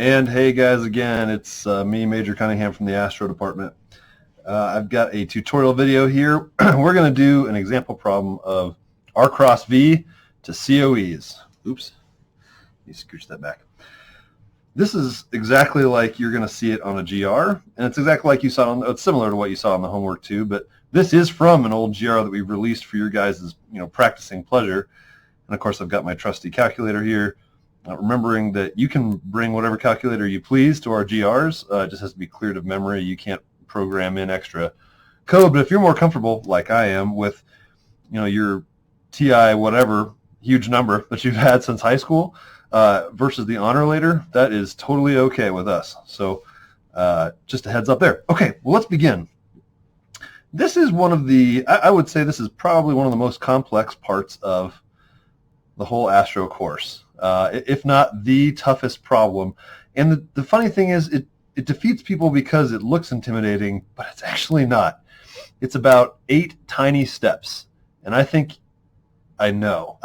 And hey guys, again, it's me, Major Cunningham from the Astro Department. I've got a tutorial video here. We're going to do an example problem of RxV to COEs. Oops, let me scooch that back. This is exactly like you're going to see it on a GR, and it's exactly like you saw on, it's similar to what you saw on the homework too, but this is from an old GR that we've released for your guys' practicing pleasure. And of course, I've got my trusty calculator here. Remembering that you can bring whatever calculator you please to our GRs. It just has to be cleared of memory. You can't program in extra code. But if you're more comfortable, like I am, with your TI whatever huge number that you've had since high school versus the honor later, that is totally okay with us. So just a heads up there. Okay, well, let's begin. This is one of the, I would say this is probably one of the most complex parts of the whole Astro course. If not the toughest problem. And the funny thing is, it defeats people because it looks intimidating, but it's actually not. It's about 8 tiny steps. And I know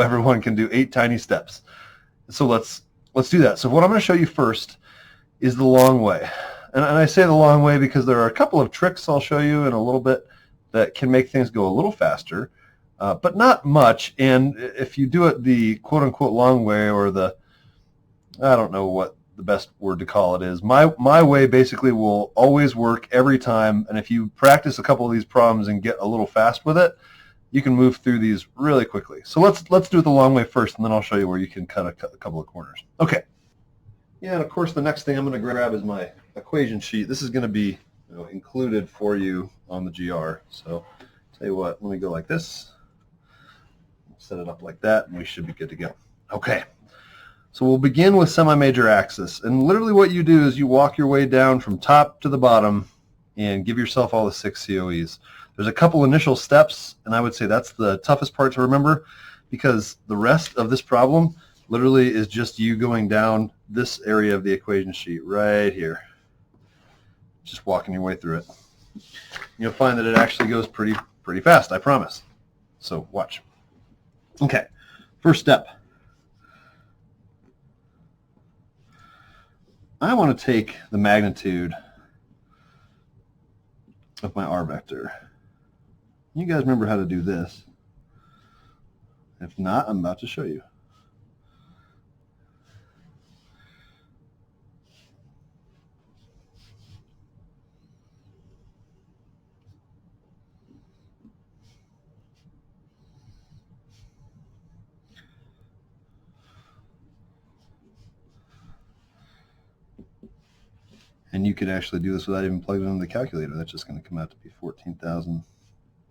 everyone can do 8 tiny steps. So let's do that. So what I'm going to show you first is the long way. And I say the long way because there are a couple of tricks I'll show you in a little bit that can make things go a little faster. But not much, and if you do it the quote-unquote long way, or the, I don't know what the best word to call it is, my way basically will always work every time, and if you practice a couple of these problems and get a little fast with it, you can move through these really quickly. So let's do it the long way first, and then I'll show you where you can cut a couple of corners. Okay. Yeah, and of course the next thing I'm going to grab is my equation sheet. This is going to be included for you on the GR. So tell you what, let me go like this. Set it up like that, and we should be good to go. Okay, so we'll begin with semi-major axis, and literally what you do is you walk your way down from top to the bottom and give yourself all the 6 COEs. There's a couple initial steps, and I would say that's the toughest part to remember, because the rest of this problem literally is just you going down this area of the equation sheet right here, just walking your way through it. You'll find that it actually goes pretty fast, I promise. So watch. Okay, first step. I want to take the magnitude of my R vector. You guys remember how to do this. If not, I'm about to show you. And you could actually do this without even plugging it into the calculator. That's just going to come out to be 14,000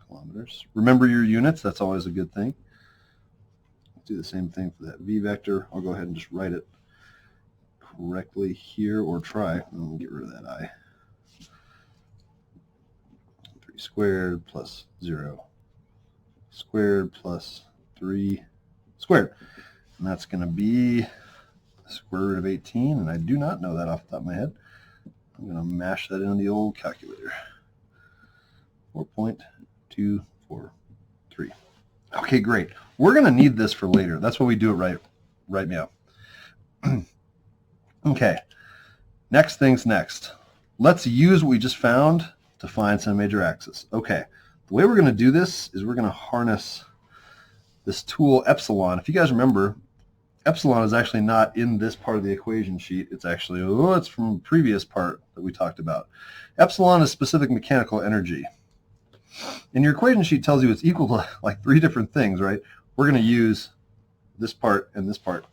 kilometers. Remember your units. That's always a good thing. Let's do the same thing for that V vector. I'll go ahead and just write it correctly here, or try. And we'll get rid of that I. 3 squared plus 0 squared plus 3 squared. And that's going to be the square root of 18. And I do not know that off the top of my head. I'm going to mash that into the old calculator. 4.243. Okay, great. We're going to need this for later. That's why we do it right now. Okay, next thing's next. Let's use what we just found to find semi-major axis. Okay, the way we're going to do this is we're going to harness this tool epsilon. If you guys remember, epsilon is actually not in this part of the equation sheet. It's actually, it's from a previous part that we talked about. Epsilon is specific mechanical energy. And your equation sheet tells you it's equal to like 3 different things, right? We're going to use this part and this part.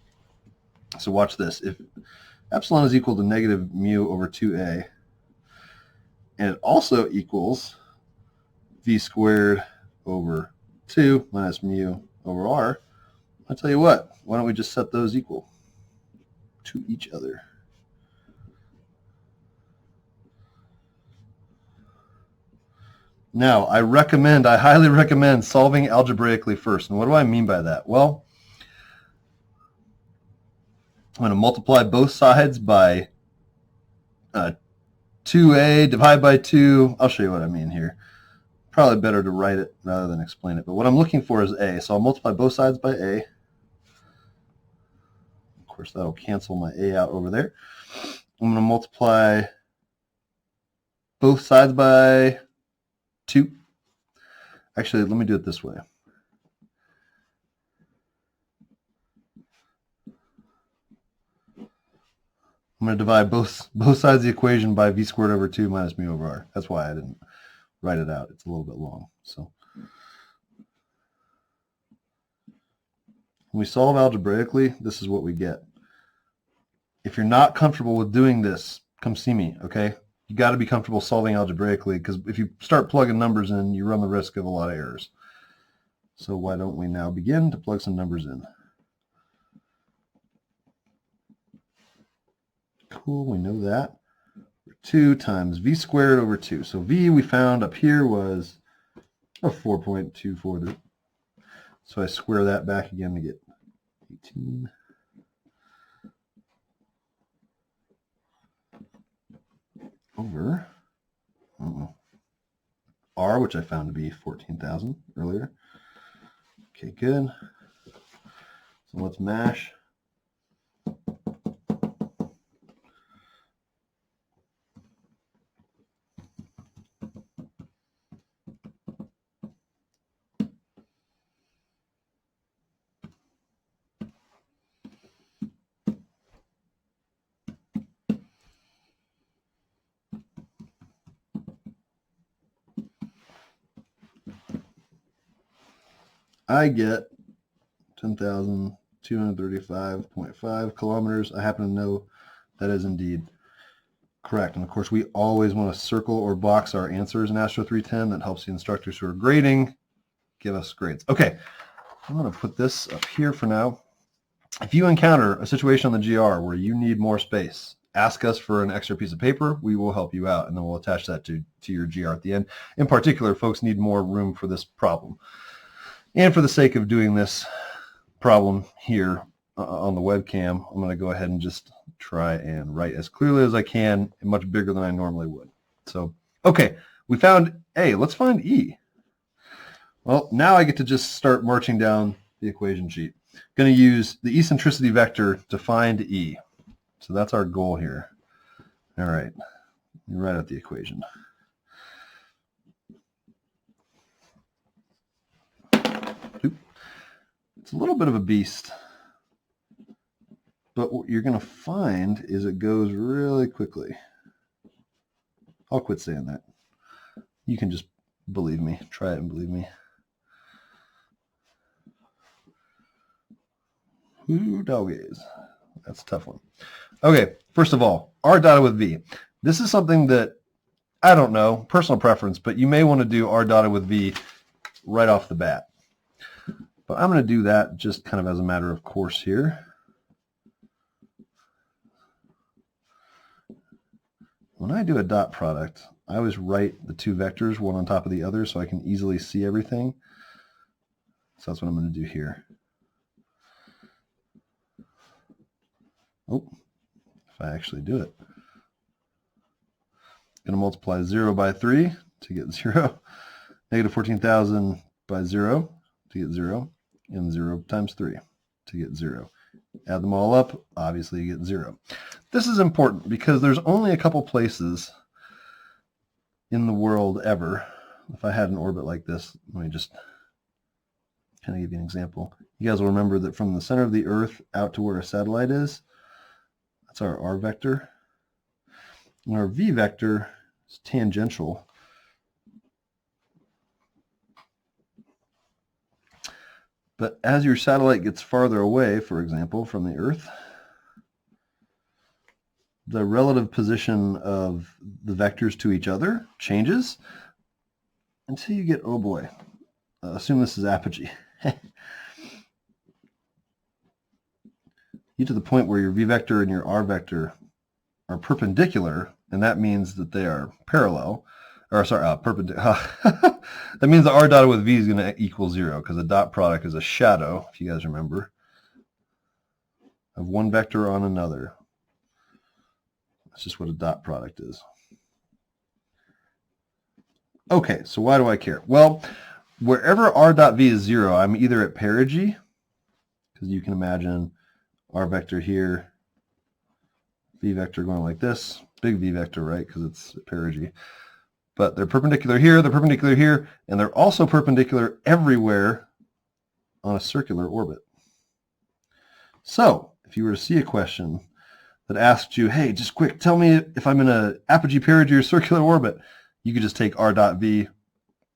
So watch this. If epsilon is equal to negative mu over 2a, and it also equals v squared over 2 minus mu over r, I'll tell you what, why don't we just set those equal to each other? Now, I highly recommend solving algebraically first. And what do I mean by that? Well, I'm going to multiply both sides by 2a, divide by 2. I'll show you what I mean here. Probably better to write it rather than explain it. But what I'm looking for is a. So I'll multiply both sides by a. Of course, that'll cancel my a out over there. I'm going to multiply both sides by 2. Actually, let me do it this way. I'm going to divide both sides of the equation by v squared over 2 minus mu over r. That's why I didn't write it out. It's a little bit long. So when we solve algebraically, this is what we get. If you're not comfortable with doing this, come see me, okay? You got to be comfortable solving algebraically, because if you start plugging numbers in, you run the risk of a lot of errors. So why don't we now begin to plug some numbers in? Cool, we know that. 2 times v squared over 2. So v we found up here was a 4.243. So I square that back again to get 18. Over r, which I found to be 14,000 earlier. Okay, good. So let's mash. I get 10,235.5 kilometers. I happen to know that is indeed correct. And of course, we always want to circle or box our answers in Astro 310. That helps the instructors who are grading give us grades. Okay, I'm going to put this up here for now. If you encounter a situation on the GR where you need more space, ask us for an extra piece of paper. We will help you out, and then we'll attach that to your GR at the end. In particular, folks need more room for this problem. And for the sake of doing this problem here on the webcam, I'm going to go ahead and just try and write as clearly as I can, and much bigger than I normally would. So, okay, we found A. Let's find E. Well, now I get to just start marching down the equation sheet. Going to use the eccentricity vector to find E. So that's our goal here. All right, write out the equation. It's a little bit of a beast, but what you're going to find is it goes really quickly. I'll quit saying that. You can just believe me. Try it and believe me. Ooh, doggies. That's a tough one. Okay, first of all, r dotted with v. This is something that, I don't know, personal preference, but you may want to do r dotted with v right off the bat. But I'm going to do that just kind of as a matter of course here. When I do a dot product, I always write the two vectors one on top of the other so I can easily see everything. So that's what I'm going to do here. Oh, if I actually do it. I'm going to multiply 0 by 3 to get 0. Negative 14,000 by 0 to get 0. And 0 times 3 to get 0. Add them all up, obviously you get 0. This is important because there's only a couple places in the world ever. If I had an orbit like this, let me just kind of give you an example. You guys will remember that from the center of the Earth out to where a satellite is, that's our r vector. And our v vector is tangential. But as your satellite gets farther away, for example, from the Earth, the relative position of the vectors to each other changes until you get, oh boy, assume this is apogee. You get to the point where your v vector and your r vector are perpendicular, and that means that they are parallel. Or sorry, perpendicular. That means the r dotted with v is going to equal 0 because the dot product is a shadow, if you guys remember, of one vector on another. That's just what a dot product is. Okay, so why do I care? Well, wherever r dot v is 0, I'm either at perigee, because you can imagine r vector here, v V vector going like this. Big V vector, right, because it's perigee. But they're perpendicular here, and they're also perpendicular everywhere on a circular orbit. So, if you were to see a question that asked you, hey, just quick, tell me if I'm in an apogee, perigee, or circular orbit, you could just take r dot v,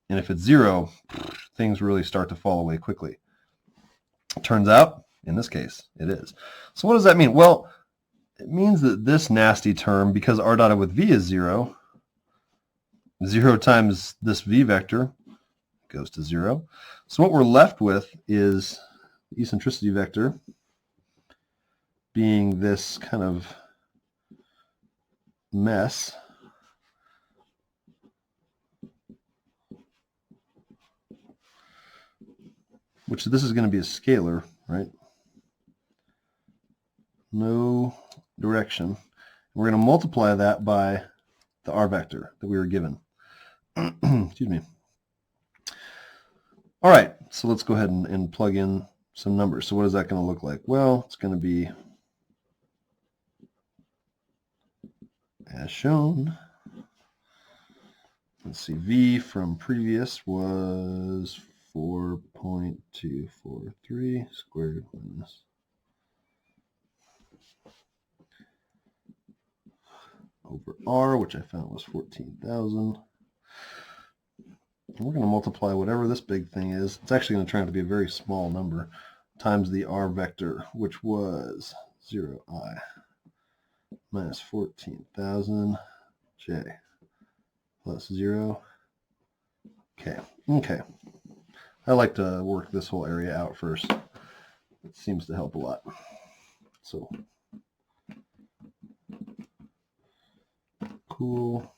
and if it's 0, things really start to fall away quickly. Turns out, in this case, it is. So what does that mean? Well, it means that this nasty term, because r dotted with v is 0, 0 times this v vector goes to 0. So what we're left with is the eccentricity vector being this kind of mess. Which this is going to be a scalar, right? No direction. We're going to multiply that by the r vector that we were given. Excuse me. All right, so let's go ahead and plug in some numbers. So what is that going to look like? Well, it's going to be as shown. Let's see, v from previous was 4.243 squared minus over r, which I found was 14,000. We're going to multiply whatever this big thing is. It's actually going to turn out to be a very small number times the r vector, which was 0i minus 14,000 j plus 0 k. Okay. I like to work this whole area out first. It seems to help a lot. So, cool.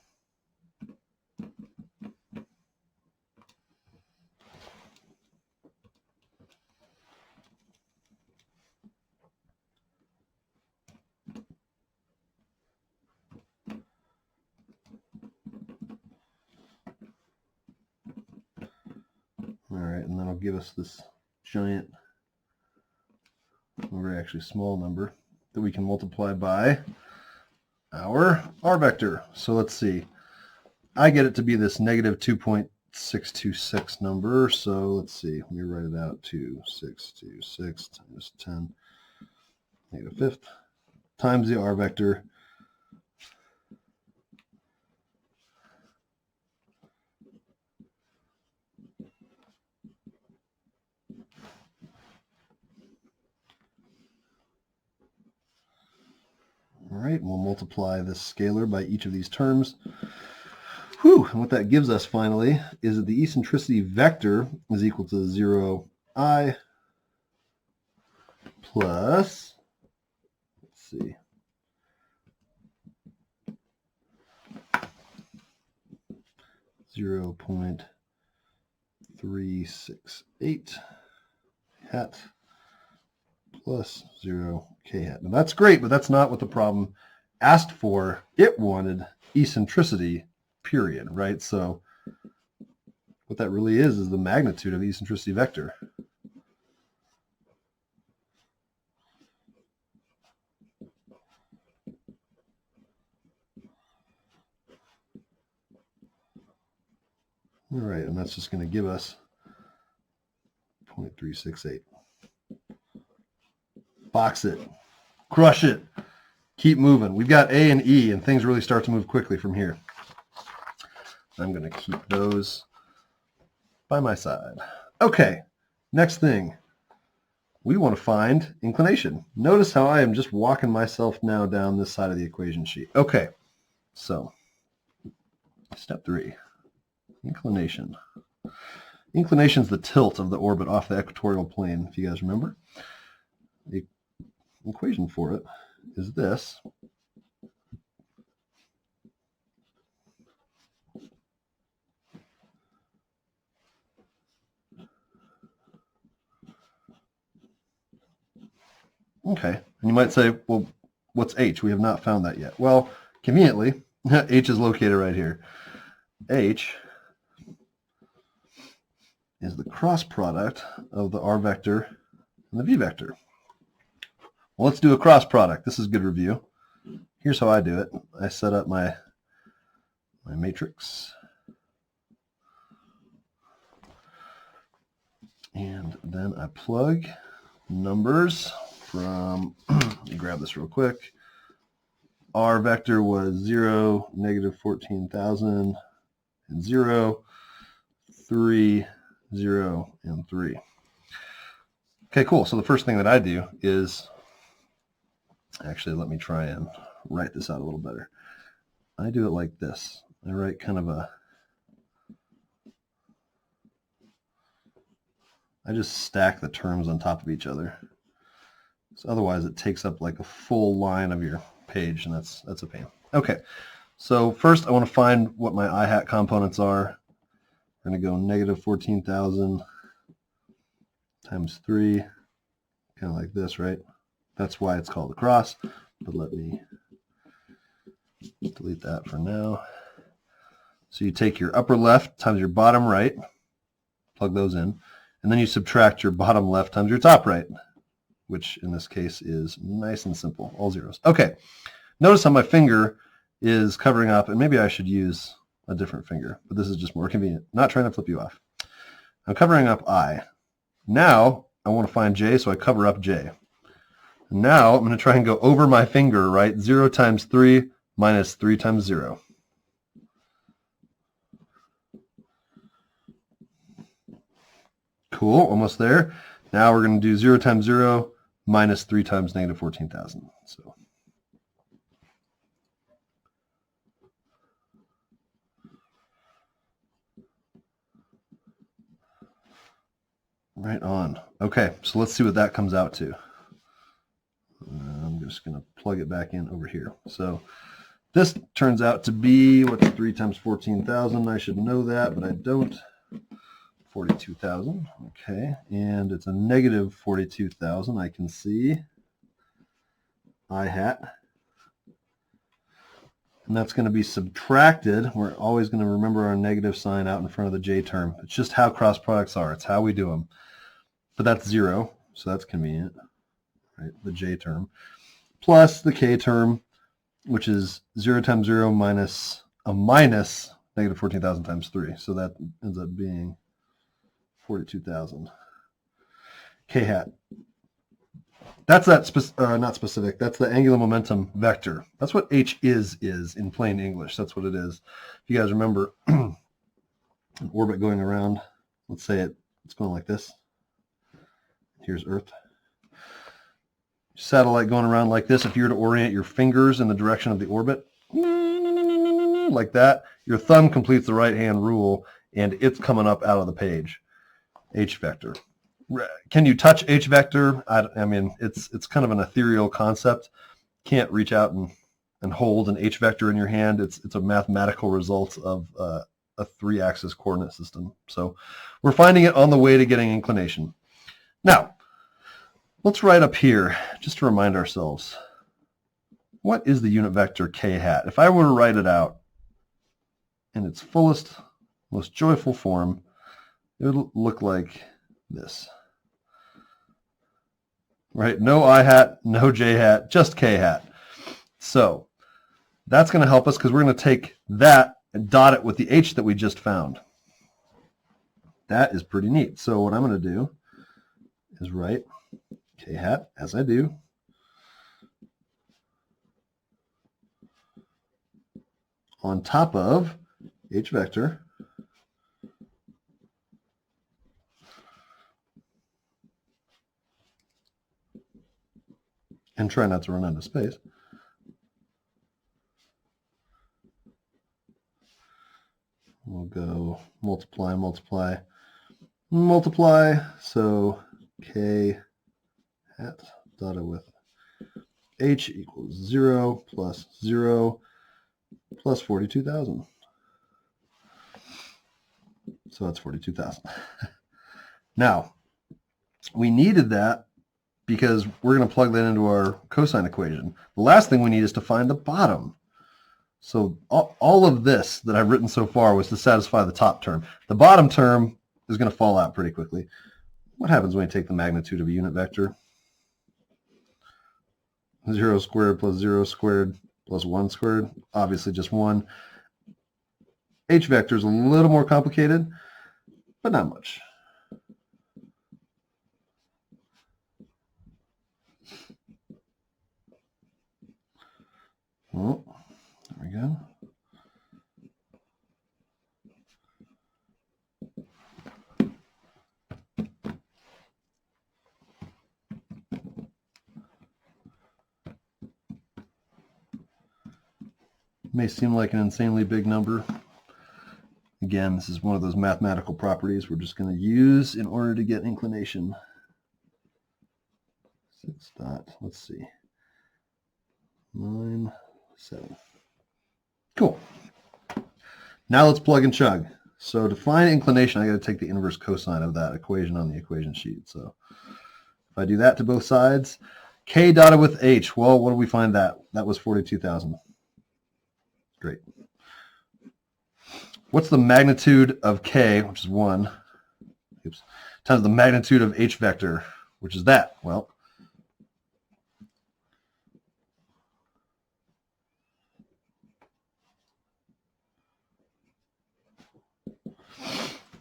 All right, and that'll give us this giant, very actually small number that we can multiply by our r vector. So let's see. I get it to be this negative 2.626 number. So let's see. Let me write it out. 2.626 times 10 negative fifth times the r vector. All right, we'll multiply this scalar by each of these terms. Whew, and what that gives us finally is that the eccentricity vector is equal to 0i plus, let's see, .368 hat plus 0 k hat. Now that's great, but that's not what the problem asked for. It wanted eccentricity, period, right? So what that really is the magnitude of the eccentricity vector. All right, and that's just going to give us 0.368. Box it. Crush it. Keep moving. We've got A and E, and things really start to move quickly from here. I'm going to keep those by my side. Okay, next thing. We want to find inclination. Notice how I am just walking myself now down this side of the equation sheet. Okay, so step 3. Inclination. Inclination is the tilt of the orbit off the equatorial plane, if you guys remember. The equation for it is this. Okay, and you might say, well, what's h? We have not found that yet. Well, conveniently, h is located right here. H is the cross product of the r vector and the v vector. Well, let's do a cross product. This is good review. here's how I do it. I set up my matrix. And then I plug numbers from, let me grab this real quick. R vector was 0, negative 14,000, and 0, 3, 0, and 3. Okay, cool. So the first thing that I do is, actually, let me try and write this out a little better. I do it like this. I write kind of I just stack the terms on top of each other. So otherwise it takes up like a full line of your page, and that's a pain. Okay, so first I want to find what my I-hat components are. We're going to go negative 14,000 times 3, kind of like this, right? That's why it's called a cross, but let me delete that for now. So you take your upper left times your bottom right, plug those in, and then you subtract your bottom left times your top right, which in this case is nice and simple, all zeros. Okay, notice how my finger is covering up, and maybe I should use a different finger, but this is just more convenient. Not trying to flip you off. I'm covering up I. Now I want to find J, so I cover up J. Now I'm going to try and go over my finger, right? 0 times 3 minus 3 times 0. Cool, almost there. Now we're going to do 0 times 0 minus 3 times negative 14,000. So right on. Okay, so let's see what that comes out to. I'm just going to plug it back in over here. So this turns out to be, what's 3 times 14,000? I should know that, but I don't. 42,000. Okay, and it's a negative 42,000. I can see I-hat. And that's going to be subtracted. We're always going to remember our negative sign out in front of the J term. It's just how cross products are. It's how we do them. But that's 0, so that's convenient, right? The J term. Plus the K term, which is 0 times 0 minus a minus negative 14,000 times 3. So that ends up being 42,000. K-hat. That's not specific. That's the angular momentum vector. That's what H is in plain English. That's what it is. If you guys remember an orbit going around, let's say it's going like this. Here's Earth. Satellite going around like this. If you were to orient your fingers in the direction of the orbit, like that, your thumb completes the right-hand rule, and it's coming up out of the page. H vector. Can you touch H vector? I mean, it's kind of an ethereal concept. Can't reach out and hold an H vector in your hand. It's a mathematical result of a 3-axis coordinate system. So we're finding it on the way to getting inclination. Now, let's write up here just to remind ourselves. What is the unit vector k-hat? If I were to write it out in its fullest, most joyful form, it would look like this. Right? No I-hat, no J-hat, just K-hat. So that's going to help us because we're going to take that and dot it with the H that we just found. That is pretty neat. So what I'm going to do is write K-hat, as I do, on top of H vector, and try not to run out of space. We'll go multiply, multiply, multiply. So K hat dotted with H equals 0 plus 0 plus 42,000. So that's 42,000. Now, we needed that because we're going to plug that into our cosine equation. The last thing we need is to find the bottom. So all of this that I've written so far was to satisfy the top term. The bottom term is going to fall out pretty quickly. What happens when you take the magnitude of a unit vector? 0 squared plus 0 squared plus 1 squared, obviously just 1. H vector is a little more complicated, but not much. Oh, there we go. May seem like an insanely big number. Again, this is one of those mathematical properties we're just going to use in order to get inclination. 6 dot, let's see, 9, 7. Cool. Now let's plug and chug. So to find inclination, I got to take the inverse cosine of that equation on the equation sheet. So if I do that to both sides, k dotted with h, well, what do we find that? That was 42,000. Great. What's the magnitude of k, which is 1, times the magnitude of h vector, which is that? Well,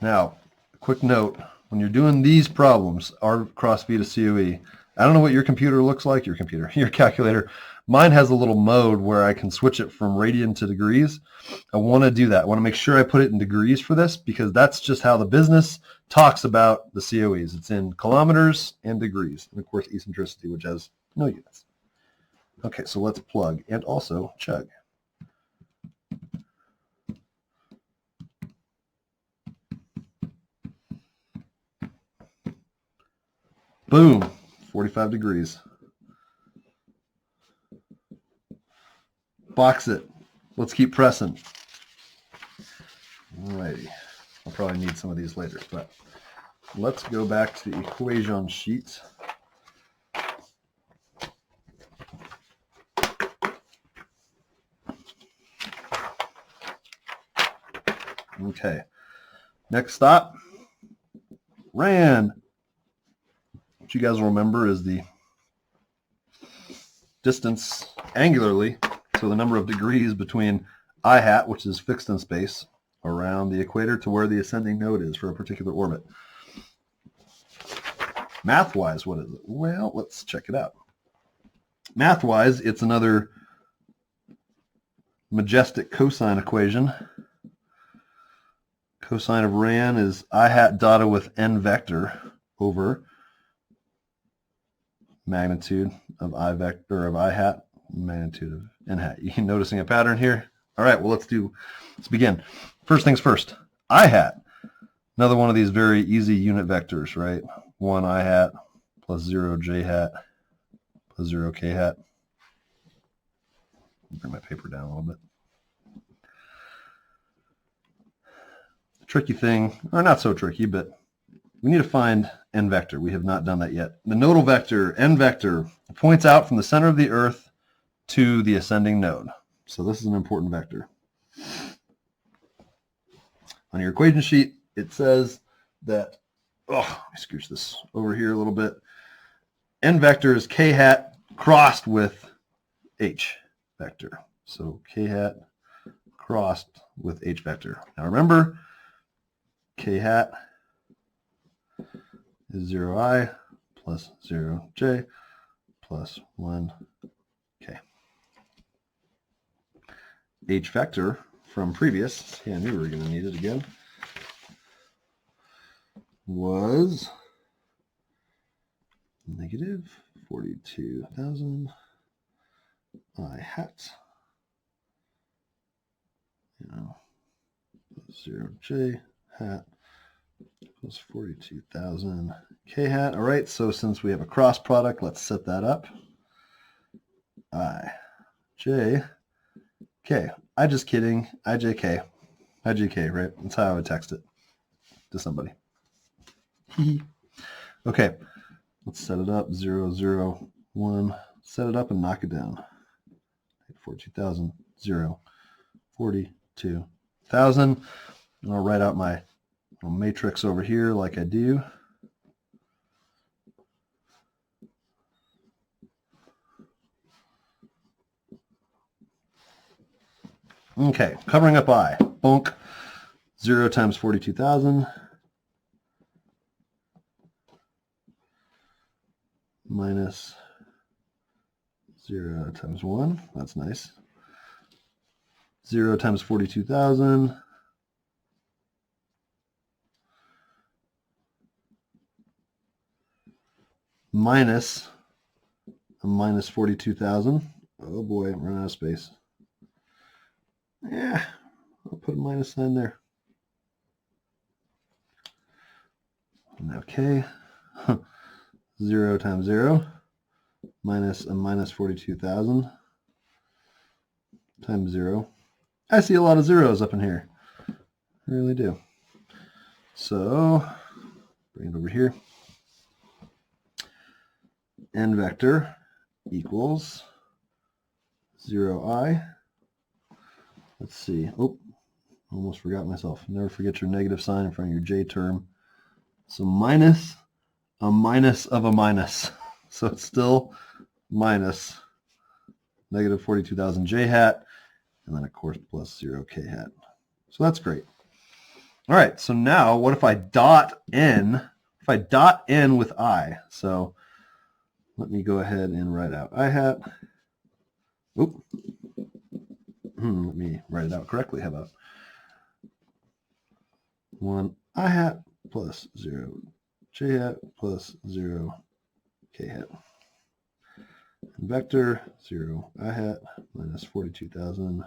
now, a quick note, when you're doing these problems, R cross V to COE, I don't know what your computer looks like, your calculator. Mine has a little mode where I can switch it from radian to degrees. I want to do that. I want to make sure I put it in degrees for this because that's just how the business talks about the COEs. It's in kilometers and degrees. And of course, eccentricity, which has no units. Okay, so let's plug and also chug. Boom, 45 degrees. Box it. Let's keep pressing. Alrighty. I'll probably need some of these later, but let's go back to the equation sheet. Okay. Next stop, RAN. What you guys will remember is the distance angularly, so the number of degrees between I hat, which is fixed in space, around the equator to where the ascending node is for a particular orbit. Math-wise, what is it? Well, let's check it out. Math-wise, it's another majestic cosine equation. Cosine of RAN is I hat dotted with n vector over magnitude of I vector of I hat, magnitude of n hat. You noticing a pattern here? All right, well, let's begin. First things first, I hat. Another one of these very easy unit vectors, right? 1 I hat plus 0 j hat plus 0 k hat. Bring my paper down a little bit. Tricky thing, or not so tricky, but we need to find n vector. We have not done that yet. The nodal vector, n vector, points out from the center of the Earth to the ascending node. So this is an important vector. On your equation sheet, it says that, let me scooch this over here a little bit. N vector is k hat crossed with h vector. So k hat crossed with h vector. Now remember, k hat is 0i plus 0j plus 1k. H vector from previous, I knew we were going to need it again, was negative 42,000 I hat, 0j hat plus 42,000 k hat. All right, so since we have a cross product, let's set that up. I, j, k. I just kidding. IJK. IJK, right? That's how I would text it to somebody. Okay, let's set it up. 0, 0, 1. Set it up and knock it down. 42,000, 0, 42,000. And I'll write out my little matrix over here like I do. Okay, covering up I. Bonk. 0 times 42,000 minus 0 times 1. That's nice. 0 times 42,000 minus a minus 42,000. Oh boy, I'm running out of space. Yeah, I'll put a minus sign there. Okay. 0 times 0 minus a minus 42,000 times 0. I see a lot of zeros up in here. I really do. So, bring it over here. N vector equals 0i. Let's see. Oh, almost forgot myself. Never forget your negative sign in front of your j term. So minus a minus of a minus. So it's still minus negative 42,000 j hat, and then of course plus 0 k hat. So that's great. All right, so now what if I dot n? If I dot n with I, so let me go ahead and write out I hat. Oop. Let me write it out correctly. How about 1 I hat plus 0 j hat plus 0 k hat. And vector 0 I hat minus 42,000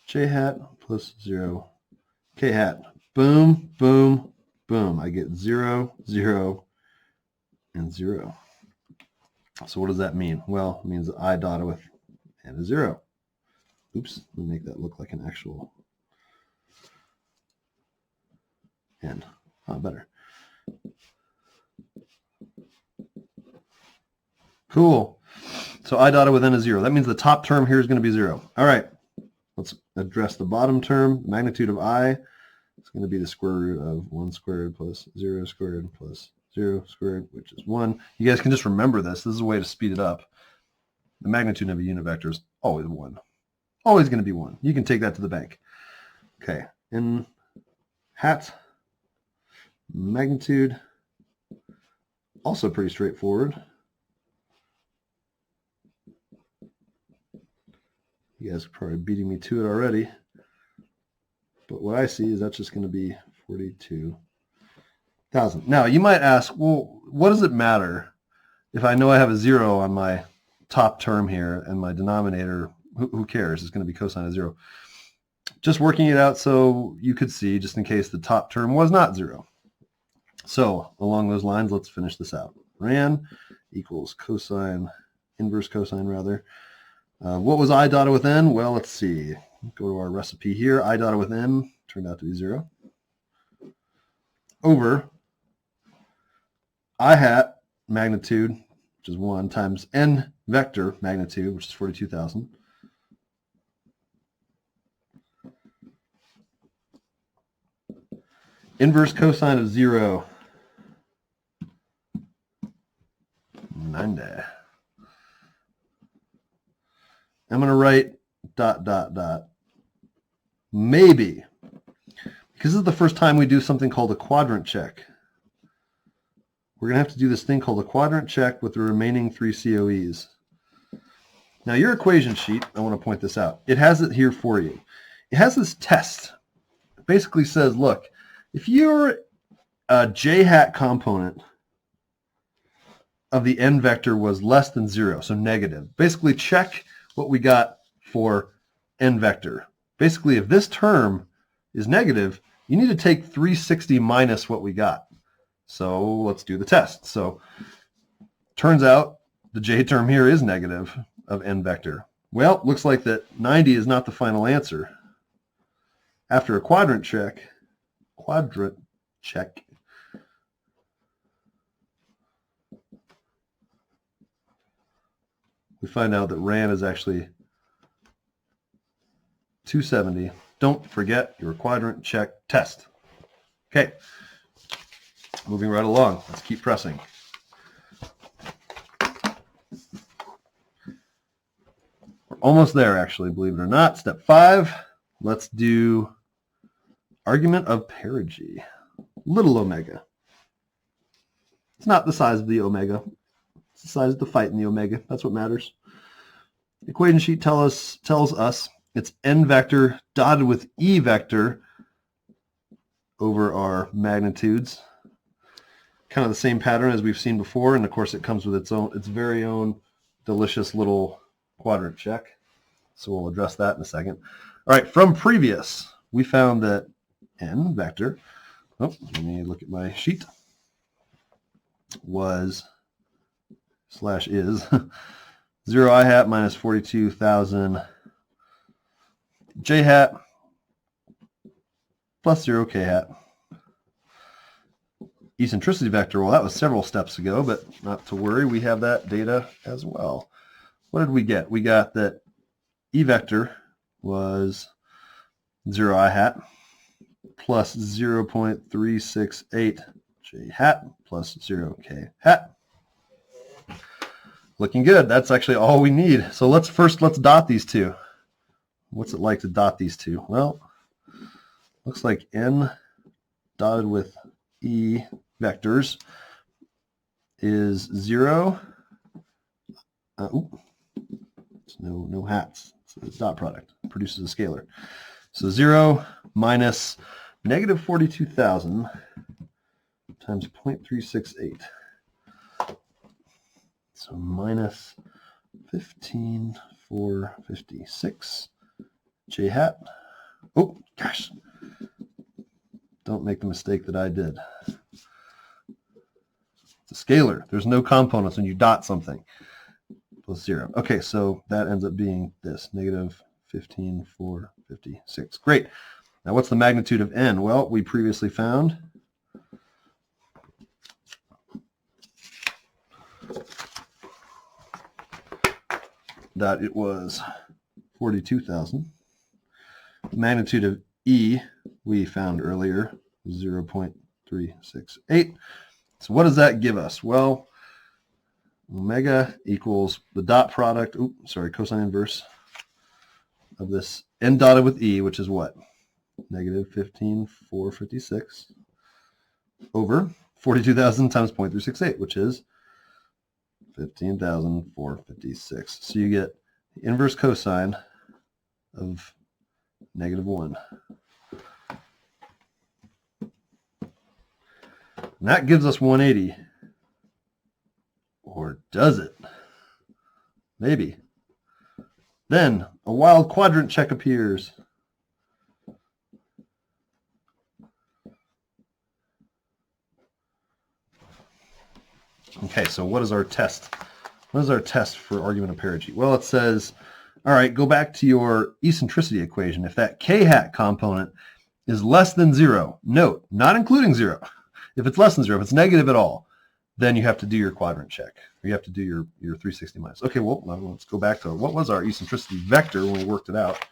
j hat plus 0 k hat. Boom, boom, boom. I get 0, 0, and 0. So what does that mean? Well, it means that I dotted with n is 0. Oops, let me make that look like an actual n. Better. Cool. So I dotted with n is 0. That means the top term here is going to be 0. All right. Let's address the bottom term. Magnitude of I is going to be the square root of 1 squared plus 0 squared plus 0 squared, which is 1. You guys can just remember this. This is a way to speed it up. The magnitude of a unit vector is always 1. Always going to be 1. You can take that to the bank. Okay. In hat, magnitude, also pretty straightforward. You guys are probably beating me to it already. But what I see is that's just going to be 42,000. Now, you might ask, well, what does it matter if I know I have a 0 on my top term here and my denominator? Who cares? It's going to be cosine of 0. Just working it out so you could see, just in case the top term was not 0. So along those lines, let's finish this out. Ran equals cosine, inverse cosine rather. What was I dotted with n? Well, let's see. Go to our recipe here. I dotted with n turned out to be 0. Over I hat magnitude, which is 1, times n vector magnitude, which is 42,000. Inverse cosine of 0. 90. I'm going to write ... Maybe, because this is the first time we do something called a quadrant check. We're going to have to do this thing called a quadrant check with the remaining 3 COEs. Now, your equation sheet, I want to point this out. It has it here for you. It has this test. It basically says, look, if your j hat component of the n vector was less than 0, so negative, basically check what we got for n vector. Basically, if this term is negative, you need to take 360 minus what we got. So let's do the test. So turns out the j term here is negative of n vector. Well, looks like that 90 is not the final answer. After a quadrant check, we find out that RAN is actually 270. Don't forget your quadrant check test. Okay, moving right along. Let's keep pressing. almost there, actually, believe it or not. Step 5, let's do argument of perigee. Little omega. It's not the size of the omega. It's the size of the fight in the omega. That's what matters. The equation sheet tells us it's n vector dotted with e vector over our magnitudes. Kind of the same pattern as we've seen before, and of course it comes with its very own delicious little quadrant check. So we'll address that in a second. All right, from previous, we found that n vector, let me look at my sheet, was / is 0 I hat minus 42,000 j hat plus 0 k hat. Eccentricity vector, well, that was several steps ago, but not to worry, we have that data as well. What did we get? We got that E vector was 0 I hat plus 0.368 j hat plus 0 k hat. Looking good. That's actually all we need. So let's dot these two. What's it like to dot these two? Well, looks like n dotted with e vectors is 0. No hats. So it's dot product. It produces a scalar. So 0 minus negative 42,000 times 0.368. So minus 15,456 j hat. Oh, gosh. Don't make the mistake that I did. It's a scalar. There's no components when you dot something. Plus 0. Okay, so that ends up being this, negative 15,456. Great. Now what's the magnitude of n? Well, we previously found that it was 42,000. The magnitude of E we found earlier was 0.368. So what does that give us? Well, omega equals the dot product, cosine inverse of this n dotted with E, which is what? Negative 15,456 over 42,000 times 0.368, which is 15,456. So you get the inverse cosine of -1. And that gives us 180. Or does it? Maybe. Then a wild quadrant check appears. Okay, so what is our test? What is our test for argument of perigee? Well, it says, all right, go back to your eccentricity equation. If that k hat component is less than 0, note, not including 0. If it's less than 0, if it's negative at all, then you have to do your quadrant check. Or you have to do your 360 minus. Okay, well, let's go back to what was our eccentricity vector when we worked it out.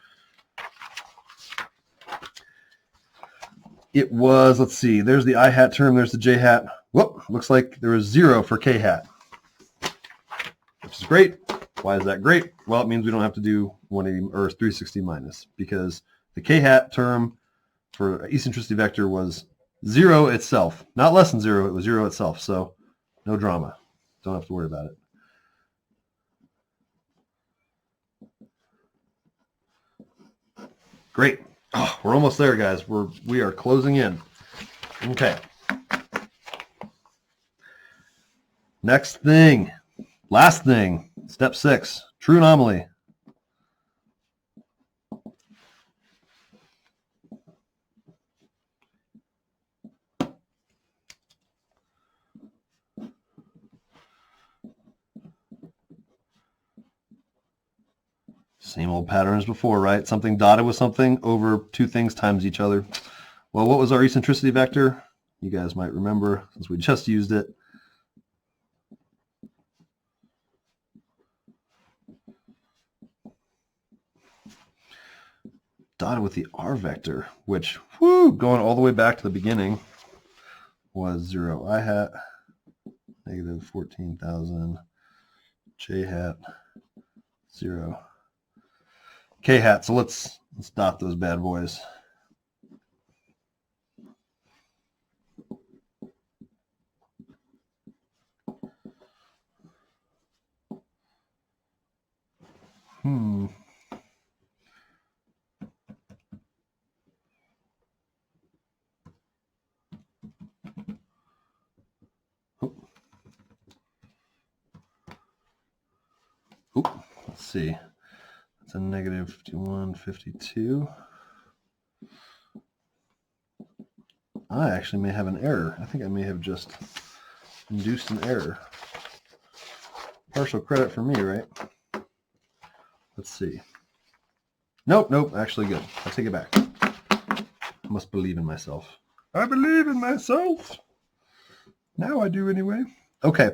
It was, let's see, there's the I hat term, there's the j hat. Whoop, looks like there was 0 for k hat, which is great. Why is that great? Well, it means we don't have to do 180 or 360 minus, because the k hat term for eccentricity vector was 0 itself, not less than 0. It was 0 itself, so no drama. Don't have to worry about it. Great. Oh, we're almost there, guys. We are closing in. Okay. Next thing, last thing, step 6, true anomaly. Same old pattern as before, right? Something dotted with something over two things times each other. Well, what was our eccentricity vector? You guys might remember since we just used it. Dotted with the r vector, which, going all the way back to the beginning, was 0 I hat, negative 14,000 j hat, 0 K-hat. So let's dot those bad boys. Let's see. It's a negative 51, 52. I actually may have an error. I think I may have just induced an error. Partial credit for me, right? Let's see. Nope, actually good. I'll take it back. I must believe in myself. I believe in myself. Now I do anyway. Okay,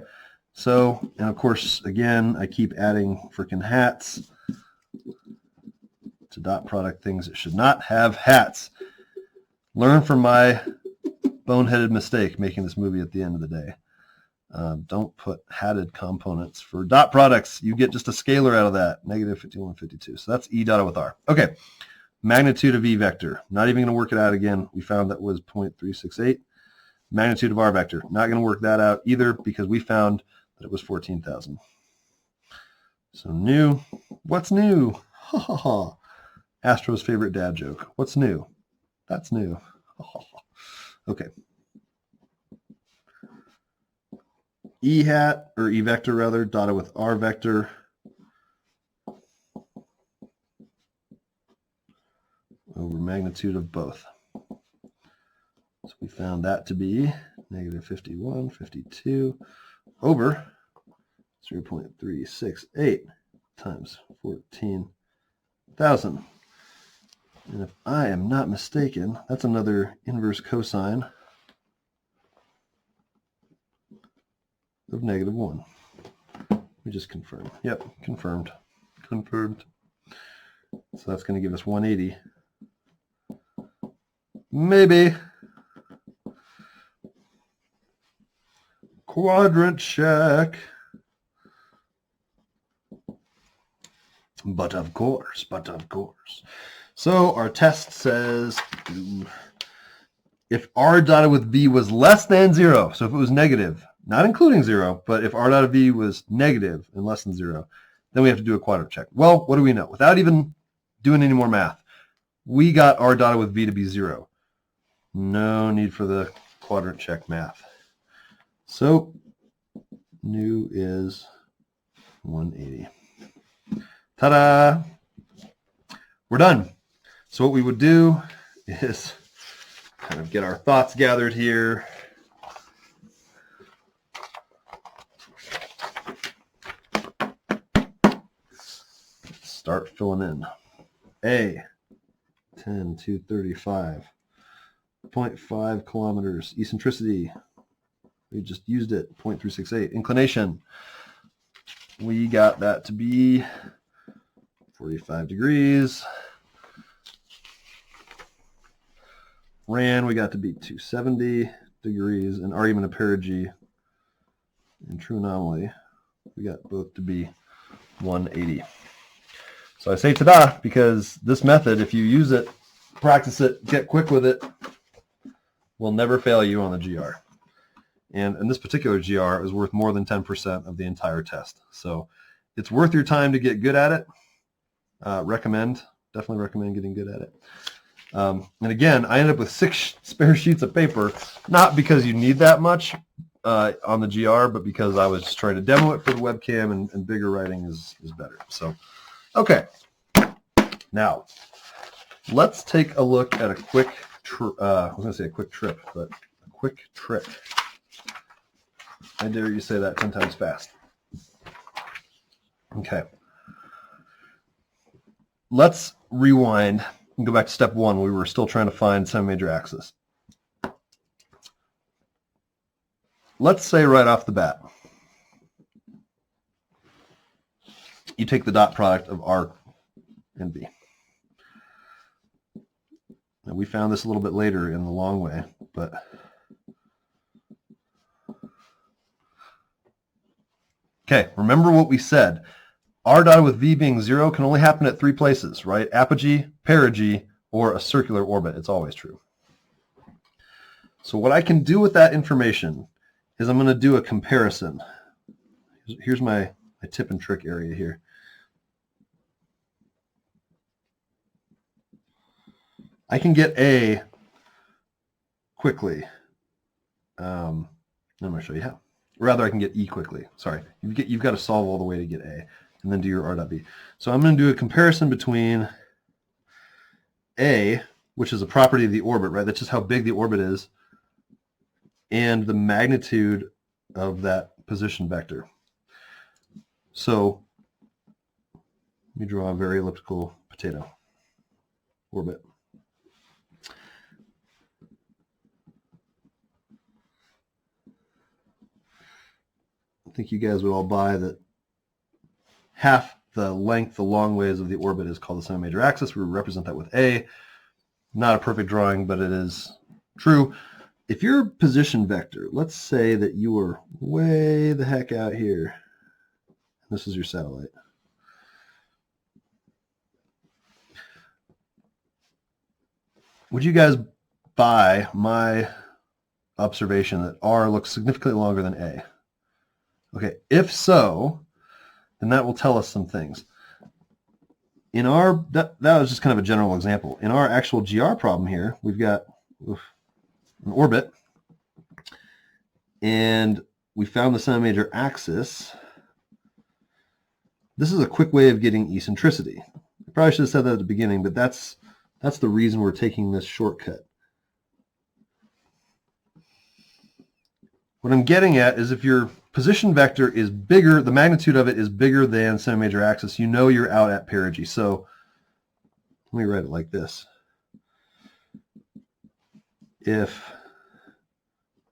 so, and of course, again, I keep adding freaking hats to dot product things that should not have hats. Learn from my boneheaded mistake making this movie at the end of the day. Don't put hatted components for dot products. You get just a scalar out of that, negative 51, 52. So that's E dotted with R. Okay, magnitude of E vector. Not even going to work it out again. We found that was 0.368. Magnitude of R vector. Not going to work that out either because we found that it was 14,000. So new. What's new? Ha ha ha. Astro's favorite dad joke. What's new? That's new. Okay. E hat, or E vector rather, dotted with R vector. Over magnitude of both. So we found that to be negative 51, 52 over 0.368 times 14,000. And if I am not mistaken, that's another inverse cosine of negative 1. Let me just confirm. Yep, confirmed. Confirmed. So that's going to give us 180. Maybe. Quadrant check. But of course. So our test says if R dotted with V was less than 0, so if it was negative, not including 0, but if R dotted V was negative and less than 0, then we have to do a quadrant check. Well, what do we know? Without even doing any more math, we got R dotted with V to be 0. No need for the quadrant check math. So new is 180. Ta-da! We're done. So what we would do is kind of get our thoughts gathered here. Start filling in. A, 10 to 35. 0.5 kilometers. Eccentricity. We just used it. 0.368. Inclination. We got that to be 45 degrees. Ran, we got to be 270 degrees. And argument of perigee and true anomaly, we got both to be 180. So I say ta-da because this method, if you use it, practice it, get quick with it, will never fail you on the GR. And in this particular GR, is worth more than 10% of the entire test. So it's worth your time to get good at it. Definitely recommend getting good at it. And again, I ended up with 6 spare sheets of paper, not because you need that much on the GR, but because I was just trying to demo it for the webcam, and bigger writing is better. So, okay. Now, let's take a look at a quick, I was going to say a quick trip, but a quick trick. I dare you say that 10 times fast. Okay. Let's rewind and go back to step 1. We were still trying to find semi-major axis. Let's say right off the bat, you take the dot product of R and V. Now we found this a little bit later in the long way, but okay, remember what we said. r dotted with v being 0 can only happen at 3 places, right? Apogee, perigee, or a circular orbit. It's always true. So what I can do with that information is I'm going to do a comparison. Here's my tip and trick area here. I can get A quickly. I'm going to show you how. Rather, I can get E quickly. Sorry, you've got to solve all the way to get A, and then do your r dot b. So I'm going to do a comparison between A, which is a property of the orbit, right? That's just how big the orbit is, and the magnitude of that position vector. So let me draw a very elliptical potato orbit. I think you guys would all buy that half the length, the long ways of the orbit is called the semi-major axis. We represent that with A. Not a perfect drawing, but it is true. If your position vector, let's say that you were way the heck out here. This is your satellite. Would you guys buy my observation that R looks significantly longer than A? Okay, if so, then that will tell us some things. In our, that was just kind of a general example. In our actual GR problem here, we've got an orbit, and we found the semi-major axis. This is a quick way of getting eccentricity. I probably should have said that at the beginning, but that's the reason we're taking this shortcut. What I'm getting at is if your position vector is bigger, the magnitude of it is bigger than semi-major axis, you know you're out at perigee. So let me write it like this. If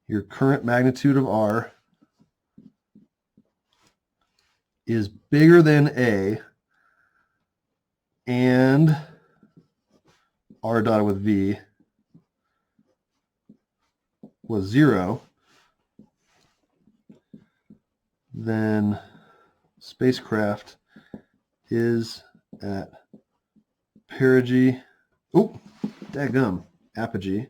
your current magnitude of R is bigger than A and R dotted with V was 0, then spacecraft is at perigee, oh, dadgum, apogee,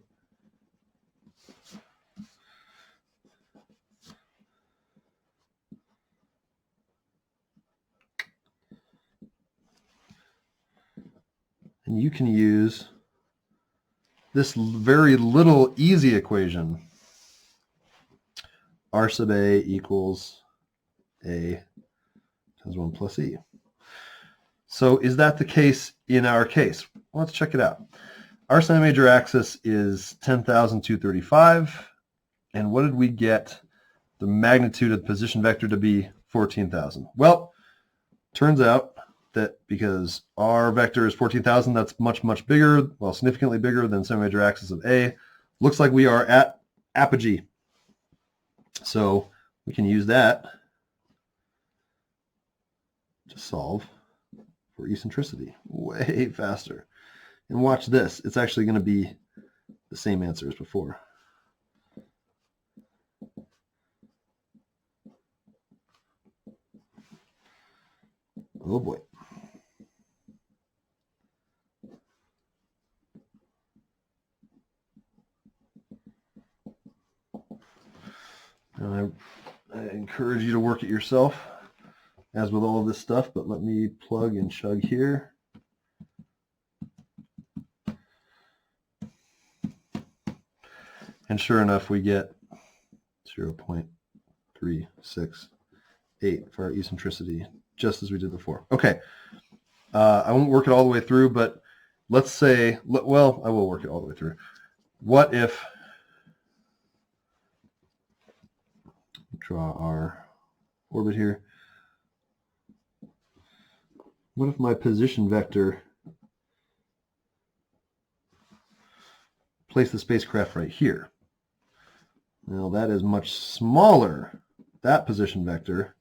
and you can use this very little easy equation, R sub A equals A times 1 plus E. So is that the case in our case? Well, let's check it out. Our semi-major axis is 10,235, and what did we get the magnitude of the position vector to be? 14,000. Well, turns out that because our vector is 14,000, that's much, much bigger, well, significantly bigger than semi-major axis of A. Looks like we are at apogee. So we can use that to solve for eccentricity way faster. And watch this. It's actually going to be the same answer as before. Oh boy. And I encourage you to work it yourself, as with all of this stuff, but let me plug and chug here. And sure enough, we get 0.368 for our eccentricity, just as we did before. Okay, I won't work it all the way through, but let's say, well, I will work it all the way through. What if, draw our orbit here. What if my position vector placed the spacecraft right here? Well, that is much smaller, that position vector,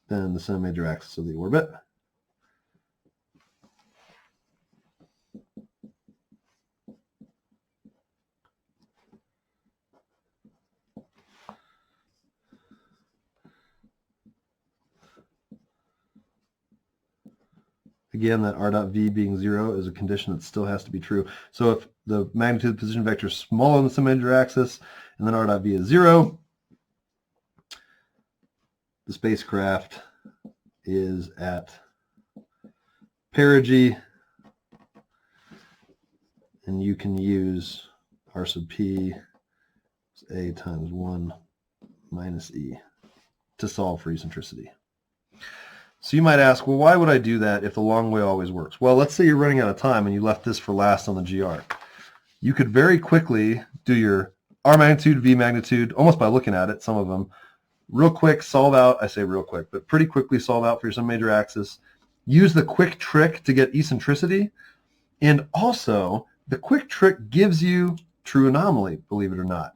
than the semi-major axis of the orbit. again, that r dot v being 0 is a condition that still has to be true. So if the magnitude of the position vector is smaller than the semi-major axis, and then r dot v is 0, the spacecraft is at perigee, and you can use r sub p is a times 1 minus e to solve for eccentricity. So you might ask, well, why would I do that if the long way always works? Well, let's say you're running out of time and you left this for last on the GR. You could very quickly do your r magnitude, v magnitude, almost by looking at it, some of them, real quick, solve out, I say real quick, but pretty quickly solve out for your semi-major axis. Use the quick trick to get eccentricity, and also the quick trick gives you true anomaly, believe it or not.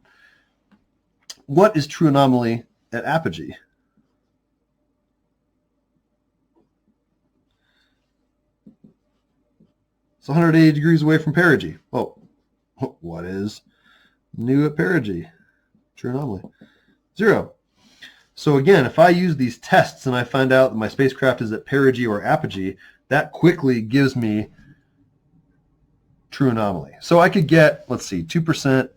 What is true anomaly at apogee? It's 180 degrees away from perigee. Oh, what is new at perigee? True anomaly. 0. So again, if I use these tests and I find out that my spacecraft is at perigee or apogee, that quickly gives me true anomaly. So I could get, let's see, 2%,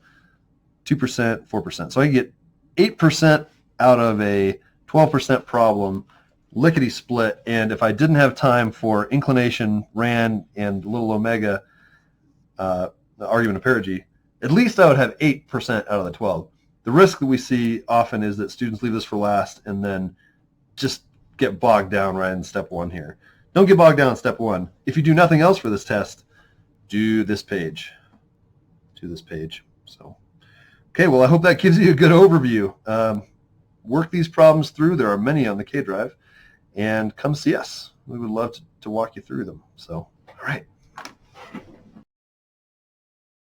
2%, 4%. So I could get 8% out of a 12% problem, lickety split, and if I didn't have time for inclination, RAN, and little omega, the argument of perigee, at least I would have 8% out of the 12. The risk that we see often is that students leave this for last and then just get bogged down right in step 1 here. Don't get bogged down in step 1. If you do nothing else for this test, do this page. Do this page. So, okay, well, I hope that gives you a good overview. Work these problems through. There are many on the K Drive. And come see us. We would love to walk you through them. So, all right.